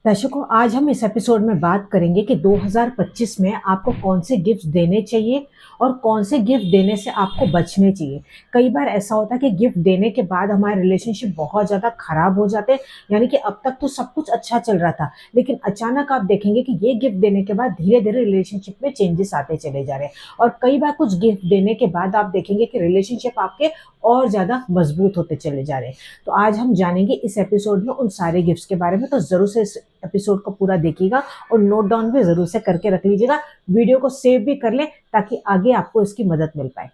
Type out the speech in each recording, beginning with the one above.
दर्शकों, आज हम इस एपिसोड में बात करेंगे कि 2025 में आपको कौन से गिफ्ट देने चाहिए और कौन से गिफ्ट देने से आपको बचने चाहिए। कई बार ऐसा होता है कि गिफ्ट देने के बाद हमारे रिलेशनशिप बहुत ज़्यादा खराब हो जाते हैं, यानी कि अब तक तो सब कुछ अच्छा चल रहा था, लेकिन अचानक आप देखेंगे कि ये गिफ्ट देने के बाद धीरे-धीरे रिलेशनशिप में चेंजेस आते चले जा रहे हैं और कई बार कुछ गिफ्ट देने के बाद आप देखेंगे कि रिलेशनशिप आपके और ज़्यादा मजबूत होते चले जा रहे हैं। तो आज हम जानेंगे इस एपिसोड में उन सारे गिफ्ट्स के बारे में, तो ज़रूर से इस एपिसोड को पूरा देखिएगा और नोट डाउन भी ज़रूर से करके रख लीजिएगा। वीडियो को सेव भी कर लें ताकि आगे आपको इसकी मदद मिल पाए।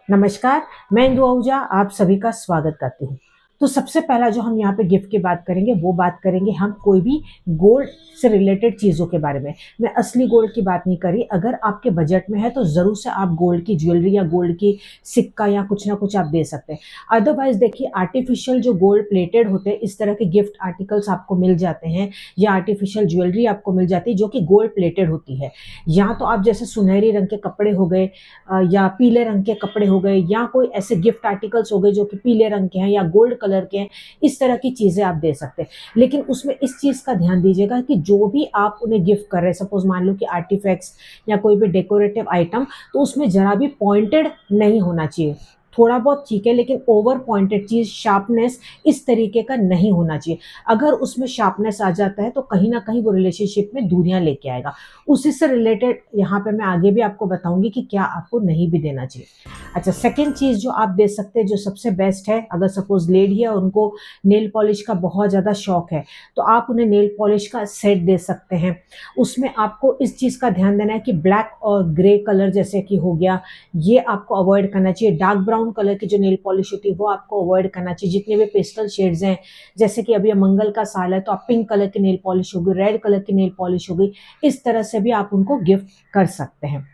नमस्कार, मैं इंदु आहूजा आप सभी का स्वागत करती हूँ। तो सबसे पहला जो हम यहाँ पे गिफ्ट की बात करेंगे, वो बात करेंगे हम कोई भी गोल्ड से रिलेटेड चीज़ों के बारे में। मैं असली गोल्ड की बात नहीं कर रही, अगर आपके बजट में है तो ज़रूर से आप गोल्ड की ज्वेलरी या गोल्ड की सिक्का या कुछ ना कुछ आप दे सकते हैं। अदरवाइज़ देखिए, आर्टिफ़िशियल जो गोल्ड प्लेटेड होते हैं, इस तरह के गिफ्ट आर्टिकल्स आपको मिल जाते हैं या आर्टिफ़िशियल ज्वेलरी आपको मिल जाती है जो कि गोल्ड प्लेटेड होती है। या तो आप जैसे सुनहरी रंग के कपड़े हो गए या पीले रंग के कपड़े हो गए या कोई ऐसे गिफ्ट आर्टिकल्स हो गए जो कि पीले रंग के हैं या गोल्ड कलर के हैं, इस तरह की चीज़ें आप दे सकते हैं। लेकिन उसमें इस चीज़ का ध्यान दीजिएगा कि जो भी आप उन्हें गिफ्ट कर रहे हैं, सपोज़ मान लो कि आर्टिफैक्ट्स या कोई भी डेकोरेटिव आइटम, तो उसमें ज़रा भी पॉइंटेड नहीं होना चाहिए। थोड़ा बहुत ठीक है, लेकिन ओवर पॉइंटेड चीज़, शार्पनेस इस तरीके का नहीं होना चाहिए। अगर उसमें शार्पनेस आ जाता है तो कहीं न कहीं वो रिलेशनशिप में दूरियाँ लेके आएगा। उसी से रिलेटेड यहाँ पे मैं आगे भी आपको बताऊँगी कि क्या आपको नहीं भी देना चाहिए। अच्छा, सेकंड चीज़ जो आप दे सकते हैं, जो सबसे बेस्ट है, अगर सपोज़ लेडी है और उनको नेल पॉलिश का बहुत ज़्यादा शौक है, तो आप उन्हें नेल पॉलिश का सेट दे सकते हैं। उसमें आपको इस चीज़ का ध्यान देना है कि ब्लैक और ग्रे कलर जैसे कि हो गया, ये आपको अवॉइड करना चाहिए। डार्क ब्राउन कलर की जो नेल पॉलिश होती है, वो आपको अवॉइड करना चाहिए। जितने भी पेस्टल शेड्स हैं, जैसे कि अभी मंगल का साल है, तो आप पिंक कलर की नेल पॉलिश हो गई, रेड कलर की नेल पॉलिश हो गई, इस तरह से भी आप उनको गिफ्ट कर सकते हैं।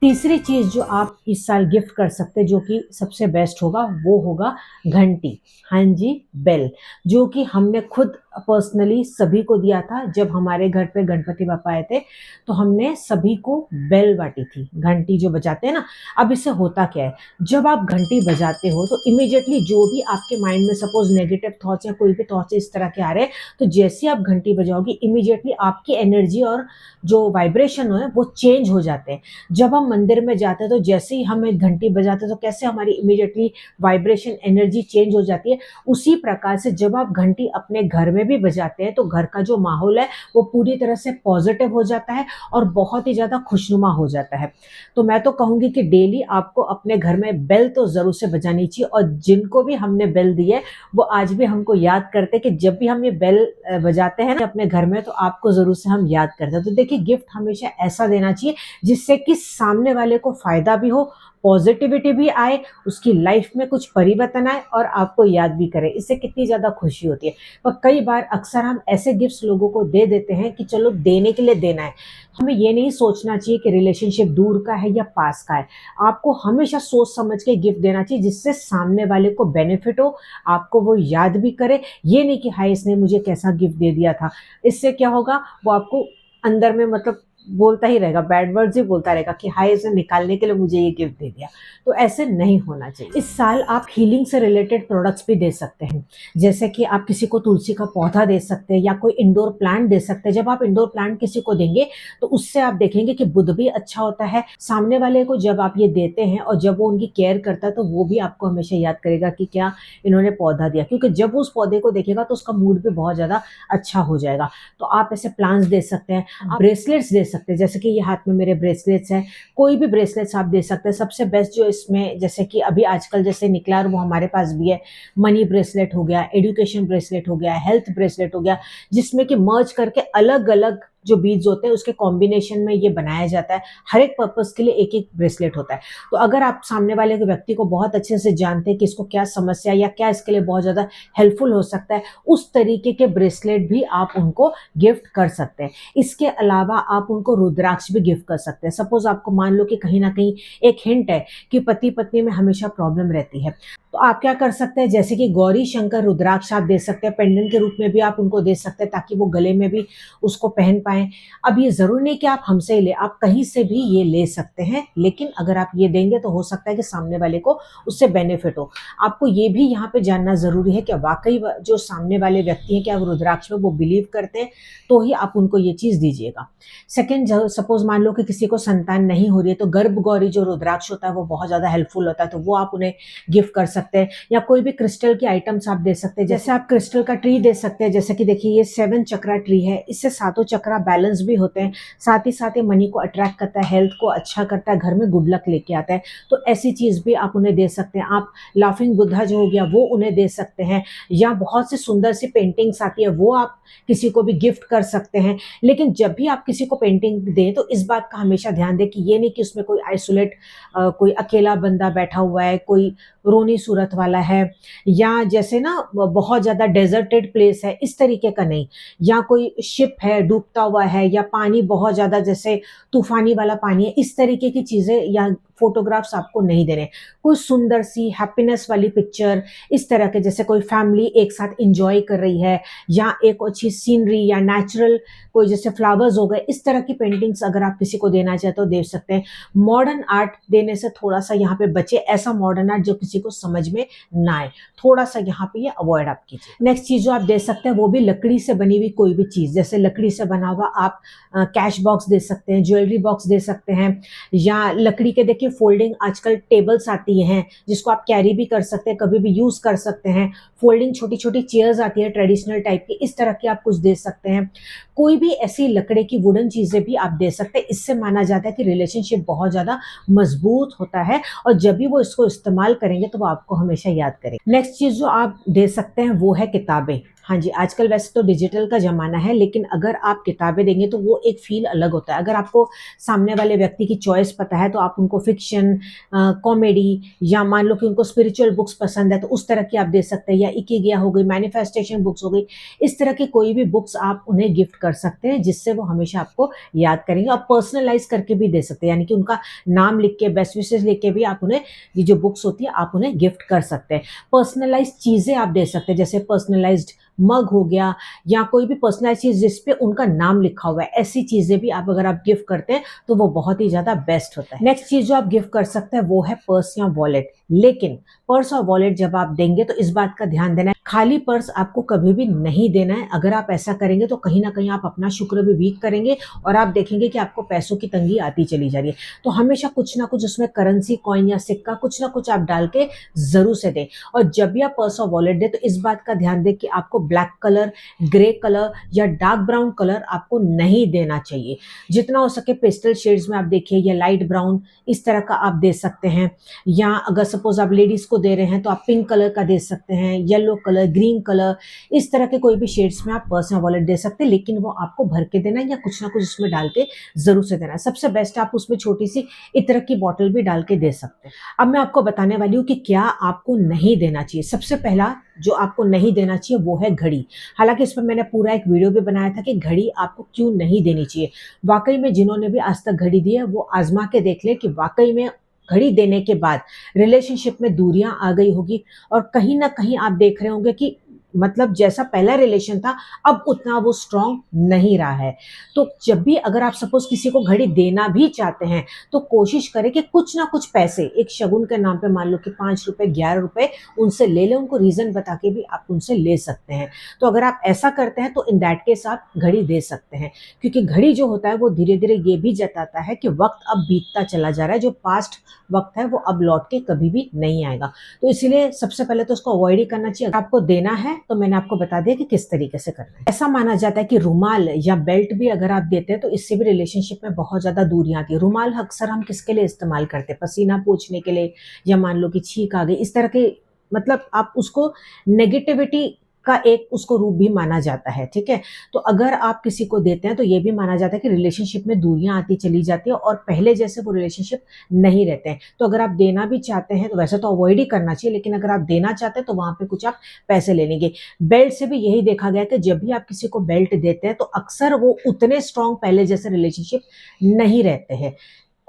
तीसरी चीज़ जो आप इस साल गिफ्ट कर सकते हैं, जो कि सबसे बेस्ट होगा, वो होगा घंटी। हाँ जी, बेल, जो कि हमने खुद पर्सनली सभी को दिया था। जब हमारे घर पे गणपति बप्पा आए थे, तो हमने सभी को बेल बाँटी थी, घंटी जो बजाते हैं ना। अब इससे होता क्या है, जब आप घंटी बजाते हो तो इमीडिएटली जो भी आपके माइंड में सपोज़ नेगेटिव थॉट्स या कोई भी थॉट्स इस तरह के आ रहे हैं, तो जैसे ही आप घंटी बजाओगे, इमीडिएटली आपकी एनर्जी और जो वाइब्रेशन है, वो चेंज हो जाते हैं। जब हम मंदिर में जाते हैं तो जैसे ही हम एक घंटी बजाते हैं तो कैसे हमारी इमीडिएटली वाइब्रेशन एनर्जी चेंज हो जाती है, उसी प्रकार से जब आप घंटी अपने घर में भी बजाते हैं तो घर का जो माहौल है वो पूरी तरह से पॉजिटिव हो जाता है और बहुत ही ज़्यादा खुशनुमा हो जाता है। तो मैं तो कहूँगी कि डेली आपको अपने घर में बेल तो ज़रूर से बजानी चाहिए, और जिनको भी हमने बेल दी है वो आज भी हमको याद करते हैं कि जब भी हम ये बेल बजाते हैं ना अपने घर में, तो आपको ज़रूर से हम याद करते हैं। तो देखिए, गिफ्ट हमेशा ऐसा देना चाहिए जिससे कि सामने वाले को फ़ायदा भी हो, पॉज़िटिविटी भी आए, उसकी लाइफ़ में कुछ परिवर्तन आए और आपको याद भी करे। इससे कितनी ज़्यादा खुशी होती है। पर कई बार अक्सर हम ऐसे गिफ्ट्स लोगों को दे देते हैं कि चलो देने के लिए देना है। हमें ये नहीं सोचना चाहिए कि रिलेशनशिप दूर का है या पास का है। आपको हमेशा सोच समझ के गिफ्ट देना चाहिए जिससे सामने वाले को बेनिफिट हो, आपको वो याद भी करे। ये नहीं कि हाय, इसने मुझे कैसा गिफ्ट दे दिया था। इससे क्या होगा, वो आपको अंदर में मतलब बोलता ही रहेगा, बैड वर्ड्स ही बोलता रहेगा कि हाय, इसे निकालने के लिए मुझे ये गिफ्ट दे दिया। तो ऐसे नहीं होना चाहिए। इस साल आप हीलिंग से रिलेटेड प्रोडक्ट्स भी दे सकते हैं। जैसे कि आप किसी को तुलसी का पौधा दे सकते हैं या कोई इंडोर प्लांट दे सकते हैं। जब आप इंडोर प्लांट किसी को देंगे तो उससे आप देखेंगे कि बुध भी अच्छा होता है। सामने वाले को जब आप ये देते हैं और जब वो उनकी केयर करता है, तो वो भी आपको हमेशा याद करेगा कि क्या इन्होंने पौधा दिया, क्योंकि जब वो उस पौधे को देखेगा तो उसका मूड भी बहुत ज़्यादा अच्छा हो जाएगा। तो आप ऐसे प्लांट्स दे सकते हैं। आप ब्रेसलेट्स दे सकते हैं, जैसे कि ये हाथ में मेरे ब्रेसलेट्स हैं, कोई भी ब्रेसलेट्स आप दे सकते हैं। सबसे बेस्ट जो इसमें, जैसे कि अभी आजकल जैसे निकला और वो हमारे पास भी है, मनी ब्रेसलेट हो गया, एजुकेशन ब्रेसलेट हो गया, हेल्थ ब्रेसलेट हो गया, जिसमें कि मर्ज करके अलग अलग जो बीड्स होते हैं उसके कॉम्बिनेशन में ये बनाया जाता है। हर एक पर्पस के लिए एक एक ब्रेसलेट होता है। तो अगर आप सामने वाले के व्यक्ति को बहुत अच्छे से जानते हैं कि इसको क्या समस्या या क्या इसके लिए बहुत ज़्यादा हेल्पफुल हो सकता है, उस तरीके के ब्रेसलेट भी आप उनको गिफ्ट कर सकते हैं। इसके अलावा आप उनको रुद्राक्ष भी गिफ्ट कर सकते हैं। सपोज आपको मान लो कि कहीं ना कहीं एक हिंट है कि पति पत्नी में हमेशा प्रॉब्लम रहती है, तो आप क्या कर सकते हैं, जैसे कि गौरी शंकर रुद्राक्ष आप दे सकते हैं, पेंडेंट के रूप में भी आप उनको दे सकते हैं ताकि वो गले में भी उसको पहन पाएँ। अब ये ज़रूरी नहीं कि आप हमसे ही लें, आप कहीं से भी ये ले सकते हैं, लेकिन अगर आप ये देंगे तो हो सकता है कि सामने वाले को उससे बेनिफिट हो। आपको ये भी यहाँ पे जानना ज़रूरी है कि वाक़ई व जो सामने वाले व्यक्ति हैं, क्या वो रुद्राक्ष में वो बिलीव करते हैं, तो ही आप उनको ये चीज़ दीजिएगा। सेकंड, ज सपोज़ मान लो कि किसी को संतान नहीं हो रही है, तो गर्भ गौरी जो रुद्राक्ष होता है, वो बहुत ज़्यादा हेल्पफुल होता है, तो वो आप उन्हें गिफ्ट कर सकते हैं, या कोई भी क्रिस्टल की आइटम्स आप दे सकते हैं। जैसे आप क्रिस्टल का ट्री दे सकते हैं, जैसे कि देखिए ये 7 चक्रा ट्री है, इससे सातों चक्रा बैलेंस भी होते हैं, साथ ही साथ ये मनी को अट्रैक्ट करता है, हेल्थ को अच्छा करता है, घर में गुड लक लेके आता है। तो ऐसी चीज़ भी आप उन्हें दे सकते हैं। आप लाफिंग बुद्धा जो हो गया वो उन्हें दे सकते हैं, या बहुत सी सुंदर सी पेंटिंग्स आती है वो आप किसी को भी गिफ्ट कर सकते हैं। लेकिन जब भी आप किसी को पेंटिंग दें तो इस बात का हमेशा ध्यान दें कि ये नहीं कि उसमें कोई आइसोलेट कोई अकेला बंदा बैठा हुआ है, कोई रोनी सूरत वाला है, या जैसे ना बहुत ज़्यादा डेजर्टेड प्लेस है, इस तरीके का नहीं। या कोई शिप है डूबता हुआ है, या पानी बहुत ज़्यादा जैसे तूफानी वाला पानी है, इस तरीके की चीज़ें या फोटोग्राफ्स आपको नहीं देने। कोई सुंदर सी हैप्पीनेस वाली पिक्चर, इस तरह के, जैसे कोई फैमिली एक साथ एंजॉय कर रही है, या एक अच्छी सीनरी या नेचुरल कोई जैसे फ्लावर्स हो गए, इस तरह की पेंटिंग्स अगर आप किसी को देना चाहे तो दे सकते हैं। मॉडर्न आर्ट देने से थोड़ा सा यहाँ पे बचे, ऐसा मॉडर्न आर्ट जो किसी को समझ में ना आए, थोड़ा सा यहाँ पे ये अवॉइड आप कीजिए। नेक्स्ट चीज जो आप दे सकते हैं वो भी लकड़ी से बनी हुई कोई भी चीज, जैसे लकड़ी से बना हुआ आप कैश बॉक्स दे सकते हैं, ज्वेलरी बॉक्स दे सकते हैं, या लकड़ी के देखिए फोल्डिंग आजकल टेबल्स आती हैं जिसको आप कैरी भी कर सकते हैं, कभी भी यूज कर सकते हैं। फोल्डिंग छोटी छोटी चेयर्स आती है ट्रेडिशनल टाइप की, इस तरह की आप कुछ दे सकते हैं। कोई भी ऐसी लकड़ी की वुडन चीजें भी आप दे सकते हैं। इससे माना जाता है कि रिलेशनशिप बहुत ज्यादा मजबूत होता है, और जब भी वो इसको इस्तेमाल करेंगे तो वो आपको हमेशा याद करेंगे। नेक्स्ट चीज जो आप दे सकते हैं वो है किताबें। हाँ जी, आजकल वैसे तो डिजिटल का ज़माना है, लेकिन अगर आप किताबें देंगे तो वो एक फ़ील अलग होता है। अगर आपको सामने वाले व्यक्ति की चॉइस पता है तो आप उनको फ़िक्शन, कॉमेडी, या मान लो कि उनको स्पिरिचुअल बुक्स पसंद है तो उस तरह की आप दे सकते हैं, या इकिगाया हो गई, मैनिफेस्टेशन बुक्स हो गई, इस तरह की कोई भी बुक्स आप उन्हें गिफ्ट कर सकते हैं जिससे वो हमेशा आपको याद करेंगे। और पर्सनलाइज़ करके भी दे सकते हैं, यानी कि उनका नाम लिख के, बेस्ट विशेज़ लिख के भी आप उन्हें, ये जो बुक्स होती है आप उन्हें गिफ्ट कर सकते हैं। पर्सनलाइज़्ड चीज़ें आप दे सकते हैं, जैसे पर्सनलाइज़्ड मग हो गया, या कोई भी पर्सनलाइज चीज जिसपे उनका नाम लिखा हुआ है, ऐसी चीजें भी आप अगर आप गिफ्ट करते हैं तो वो बहुत ही ज्यादा बेस्ट होता है। नेक्स्ट चीज जो आप गिफ्ट कर सकते हैं वो है पर्स या वॉलेट। लेकिन पर्स और वॉलेट जब आप देंगे तो इस बात का ध्यान देना है, खाली पर्स आपको कभी भी नहीं देना है। अगर आप ऐसा करेंगे तो कहीं ना कहीं आप अपना शुक्र भी वीक करेंगे, और आप देखेंगे कि आपको पैसों की तंगी आती चली जा रही है। तो हमेशा कुछ ना कुछ उसमें करेंसी, कॉइन या सिक्का कुछ ना कुछ आप डाल के जरूर से दें। और जब भी आप पर्स और वॉलेट दें तो इस बात का ध्यान दें कि आपको ब्लैक कलर, ग्रे कलर या डार्क ब्राउन कलर आपको नहीं देना चाहिए। जितना हो सके पेस्टल शेड्स में आप देखिए, या लाइट ब्राउन, इस तरह का आप दे सकते हैं। या अगर सपोज आप लेडीज को दे रहे हैं तो आप पिंक कलर का दे सकते हैं, येलो कलर, ग्रीन कलर, इस तरह के कोई भी शेड्स में आप पर्स या वॉलेट दे सकते हैं। लेकिन वो आपको भर के देना है या कुछ ना कुछ उसमें डाल के जरूर से देना है। सबसे बेस्ट आप उसमें छोटी सी इत्र की बॉटल भी डाल के दे सकते हैं। अब मैं आपको बताने वाली हूँ कि क्या आपको नहीं देना चाहिए। सबसे पहला जो आपको नहीं देना चाहिए वो है घड़ी। हालांकि इस पर मैंने पूरा एक वीडियो भी बनाया था कि घड़ी आपको क्यों नहीं देनी चाहिए। वाकई में जिन्होंने भी आज तक घड़ी दी है वो आजमा के देख ले कि वाकई में घड़ी देने के बाद रिलेशनशिप में दूरियां आ गई होगी, और कहीं ना कहीं आप देख रहे होंगे कि मतलब जैसा पहला रिलेशन था अब उतना वो स्ट्रांग नहीं रहा है। तो जब भी अगर आप सपोज किसी को घड़ी देना भी चाहते हैं तो कोशिश करें कि कुछ ना कुछ पैसे एक शगुन के नाम पे, मान लो कि 5 रुपए 11 रुपए उनसे ले लें, उनको रीजन बता के भी आप उनसे ले सकते हैं। तो अगर आप ऐसा करते हैं तो इन दैट केस आप घड़ी दे सकते हैं, क्योंकि घड़ी जो होता है वो धीरे धीरे ये भी जताता है कि वक्त अब बीतता चला जा रहा है, जो पास्ट वक्त है वो अब लौट के कभी भी नहीं आएगा। तो इसीलिए सबसे पहले तो उसको अवॉइड ही करना चाहिए। आपको देना है तो मैंने आपको बता दिया कि किस तरीके से करना है। ऐसा माना जाता है कि रुमाल या बेल्ट भी अगर आप देते हैं तो इससे भी रिलेशनशिप में बहुत ज्यादा दूरियां आती है। रुमाल अक्सर हम किसके लिए इस्तेमाल करते हैं? पसीना पोंछने के लिए, या मान लो कि छींक आ गई, इस तरह के, मतलब आप उसको नेगेटिविटी का एक उसको रूप भी माना जाता है। ठीक है, तो अगर आप किसी को देते हैं तो ये भी माना जाता है कि रिलेशनशिप में दूरियां आती चली जाती है और पहले जैसे वो रिलेशनशिप नहीं रहते हैं। तो अगर आप देना भी चाहते हैं तो वैसे तो अवॉइड ही करना चाहिए, लेकिन अगर आप देना चाहते हैं तो वहां पे कुछ आप पैसे ले लेंगे। बेल्ट से भी यही देखा गया कि जब भी आप किसी को बेल्ट देते हैं तो अक्सर वो उतने स्ट्रांग पहले जैसे रिलेशनशिप नहीं रहते हैं।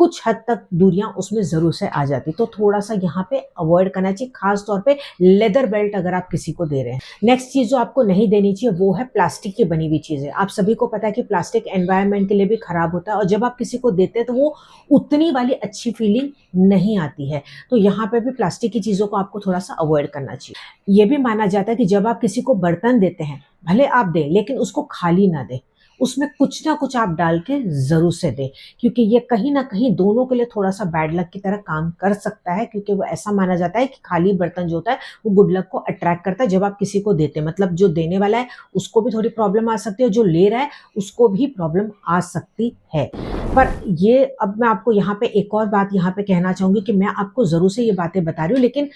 कुछ हद तक दूरियां उसमें जरूर से आ जाती, तो थोड़ा सा यहाँ पे अवॉइड करना चाहिए, खास तौर पे लेदर बेल्ट अगर आप किसी को दे रहे हैं। नेक्स्ट चीज जो आपको नहीं देनी चाहिए वो है प्लास्टिक की बनी हुई चीजें। आप सभी को पता है कि प्लास्टिक एनवायरनमेंट के लिए भी खराब होता है, और जब आप किसी को देते हैं तो वो उतनी वाली अच्छी फीलिंग नहीं आती है। तो यहाँ पे भी प्लास्टिक की चीजों को आपको थोड़ा सा अवॉइड करना चाहिए। ये भी माना जाता है कि जब आप किसी को बर्तन देते हैं, भले आप दें लेकिन उसको खाली ना दें, उसमें कुछ ना कुछ आप डाल के जरूर से दें, क्योंकि ये कहीं ना कहीं दोनों के लिए थोड़ा सा बैड लक की तरह काम कर सकता है। क्योंकि वो ऐसा माना जाता है कि खाली बर्तन जो होता है वो गुड लक को अट्रैक्ट करता है। जब आप किसी को देते हैं, मतलब जो देने वाला है उसको भी थोड़ी प्रॉब्लम आ सकती है, जो ले रहा है उसको भी प्रॉब्लम आ सकती है। पर ये अब मैं आपको यहाँ पे एक और बात यहाँ पे कहना चाहूंगी कि मैं आपको जरूर से ये बातें बता रही हूँ, लेकिन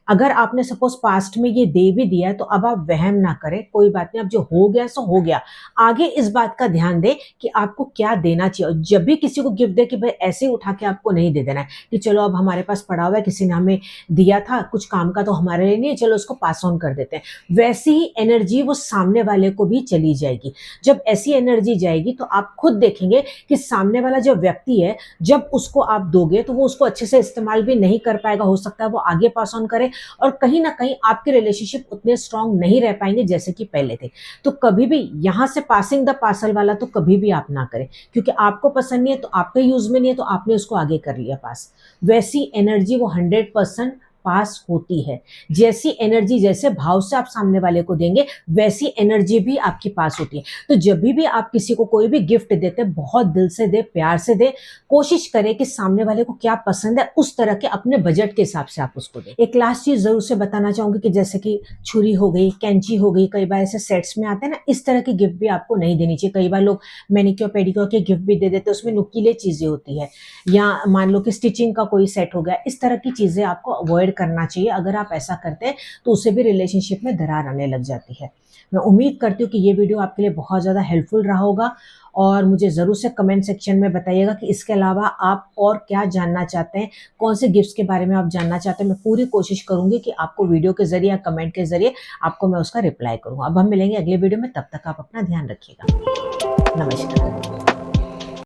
अगर आपने सपोज पास्ट में ये दे भी दिया है तो अब आप वहम ना करें, कोई बात नहीं, अब जो हो गया सो हो गया। आगे इस बात का ध्यान दें कि आपको क्या देना चाहिए, और जब भी किसी को गिफ्ट दे कि भाई ऐसे ही उठा के आपको नहीं दे देना है कि चलो अब हमारे पास पड़ा हुआ है, किसी ने हमें दिया था कुछ काम का तो हमारे लिए नहीं है, चलो उसको पास ऑन कर देते हैं। वैसी ही एनर्जी वो सामने वाले को भी चली जाएगी। जब ऐसी एनर्जी जाएगी तो आप खुद देखेंगे कि सामने वाला जो व्यक्ति है, जब उसको आप दोगे तो वो उसको अच्छे से इस्तेमाल भी नहीं कर पाएगा, हो सकता है वो आगे पास ऑन करे, और कहीं ना कहीं आपके रिलेशनशिप उतने स्ट्रांग नहीं रह पाएंगे जैसे कि पहले थे। तो कभी भी यहां से पासिंग द पार्सल वाला तो कभी भी आप ना करें, क्योंकि आपको पसंद नहीं है तो आपके यूज में नहीं है तो आपने उसको आगे कर लिया पास। वैसी एनर्जी वो 100% पास होती है। जैसी एनर्जी, जैसे भाव से आप सामने वाले को देंगे, वैसी एनर्जी भी आपकी पास होती है। तो जब भी आप किसी को कोई भी गिफ्ट देते हैं, बहुत दिल से दे, प्यार से दे, कोशिश करें कि सामने वाले को क्या पसंद है उस तरह के अपने बजट के हिसाब से आप उसको दें। एक लास्ट चीज जरूर से बताना चाहूंगी कि जैसे कि छुरी हो गई, कैंची हो गई, कई बार ऐसे सेट्स में आते हैं ना, इस तरह की गिफ्ट भी आपको नहीं देनी चाहिए। कई बार लोग मैनिक्योर पेडिक्योर के गिफ्ट भी दे देते हैं, उसमें नुकीले चीजें होती है, या मान लो कि स्टिचिंग का कोई सेट हो गया, इस तरह की चीजें आपको अवॉइड करना चाहिए। अगर आप ऐसा करते हैं तो उससे भी रिलेशनशिप में दरार आने लग जाती है। मैं उम्मीद करती हूँ कि ये वीडियो आपके लिए बहुत ज़्यादा हेल्पफुल रहा होगा, और मुझे ज़रूर से कमेंट सेक्शन में बताइएगा कि इसके अलावा आप और क्या जानना चाहते हैं, कौन से गिफ्ट्स के बारे में आप जानना चाहते हैं। मैं पूरी कोशिश करूंगी कि आपको वीडियो के जरिए या कमेंट के जरिए आपको मैं उसका रिप्लाई करूँ। अब हम मिलेंगे अगले वीडियो में, तब तक आप अपना ध्यान रखिएगा। नमस्कार।